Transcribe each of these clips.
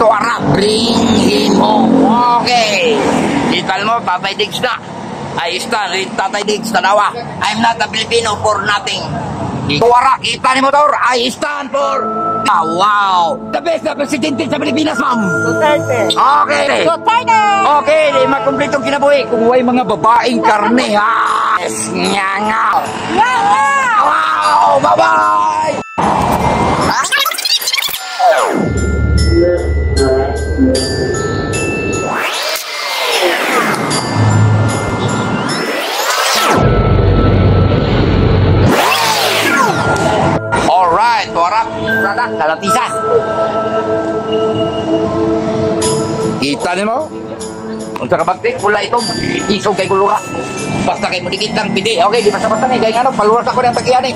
Tuara, bring him home. Okay. Ital mo, Tatay Diggs na. Ayos na, Tatay Diggs, tanawa. I'm not a Filipino for nothing. Tuara, kita ni motor. I stand for... wow. The best na presidente sa Pilipinas, ma'am. Duterte. Okay. Duterte. Okay, di makumpletong kinabuhi. Kung huwag mga babaeng karne, ha? Yes, nga. Wow, bye-bye. Alright, tuarap, product, kalatisan. Kita niyo mo? Kung sa kabagtik, pula ito, isog kay kulura. Basta kayo mulikit ng pidi. Okay, di basta-basta ni, kaya nga no, paluras ako ng tagiyan eh.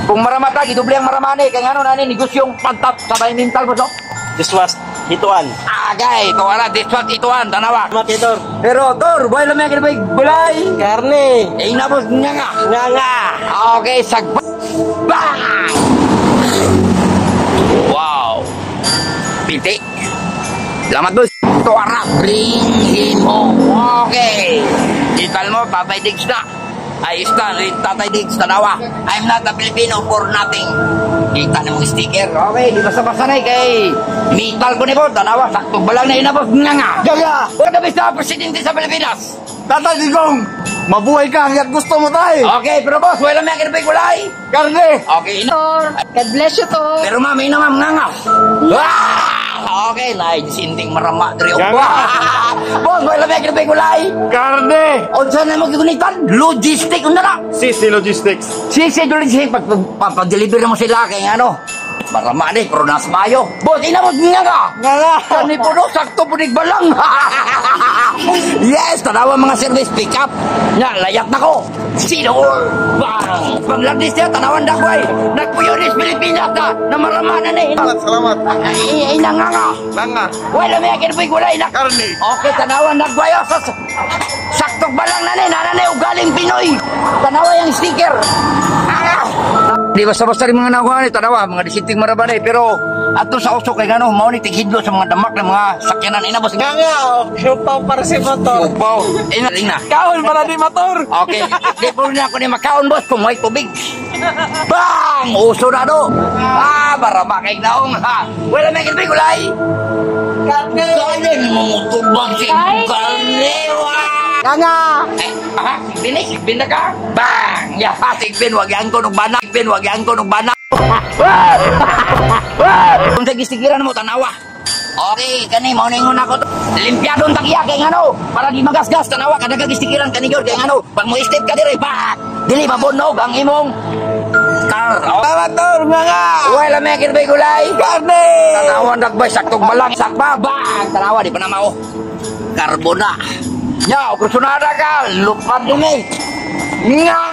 Kung maramata, gidubli ang maramani, kaya nga no, nani, negosyong pantap sa bayan mental mo, so? This was hituan. Agay, ito wala, this was ituan, tanawa. Matitor. Pero, Tor, buhay lang may kinabay, bulay. Karne. Eh, inabos nga nga. Nga. Okay, sagpa. Bang! Wow. Pinti. Salamat, boss. Tuara, bring him home. Okay. Ital mo, Tatay Diggs na. Ayos na, Tatay Diggs, tanawa. I'm not a Filipino for nothing. Kita na mong sticker. Okay, di basta-basta na kay metal ko ni po, tanawa. Saktong balang na inabos nga nga. Gaga. Wala ba sa presidente sa Pilipinas? Tatay Digong. Mabuhay ka hanggat gusto mo tayo. Okay, pero boss, wala may kinabay kulay. Karne. Okay, God bless you to. pero ma'am, ina ma'am, nga nga. Okay, lai, sinting marama dari Nga opo. nga. Boss, wala may kinabay kulay. Karne. Unsa na magigunitan? Logistic, unsa na? Sisi Logistics. Sisi, logistic, pag-deliver mo sila kay ano. Marama ni, pero nasa mayo. Boss, ina mo, nga nga. Nga. Kani po no, sakto po nigbalang. Yes, tanawa mga service pick up. Nga, layat na ko. Sino? Bang! Pangladis niya, tanawan na ko ay. Nagpuyonis Pilipinas na marama na ni. Salamat. Ay, nga nga. Nga. Wala may akin po gulay na. Karne. Okay, tanawan nagbayo sa saktok balang na ni. Nananay, ugaling Pinoy. Tanawa yung sticker. Di basta-basta rin mga nakuha ni tanawa, mga disinting marabani. Pero ato sa usok kay gano'n, mau ni tighidlo sa mga damak ng mga sakyanan. Inabos Nga. Yupaw para si motor. Upaw. Ina. Kaon para di motor. Okay, di po na ako ni makaon, boss, kung may tubig. Bang! Uso na do. Marama kay naong, ha. Wala may kinabay kulay. Karne. Karne, mumutubang si karne, Nga. Sigbin na ka? Bang! Yaha, sigbin, wag yan ko nung banak. Sigbin, wag yan ko nung banak. Kung sa gistikiran mo, tanawa. Okay, kani, mauningon ako to. Limpyadong takya, kaya nga no. Para di magasgas, tanawa, kada kagistikiran kanigyor, kaya nga no. Pag mo step ka dire, bang! Dili, mabunog ang imong car. Motor. Nga. Wala may kinabay gulay. Karne. Tanawa, nagbay, saktong balang, sakba, bang! Tanawa, di pa na mao. Karbona. Nya, kursunada ka, lupad din eh. Nga!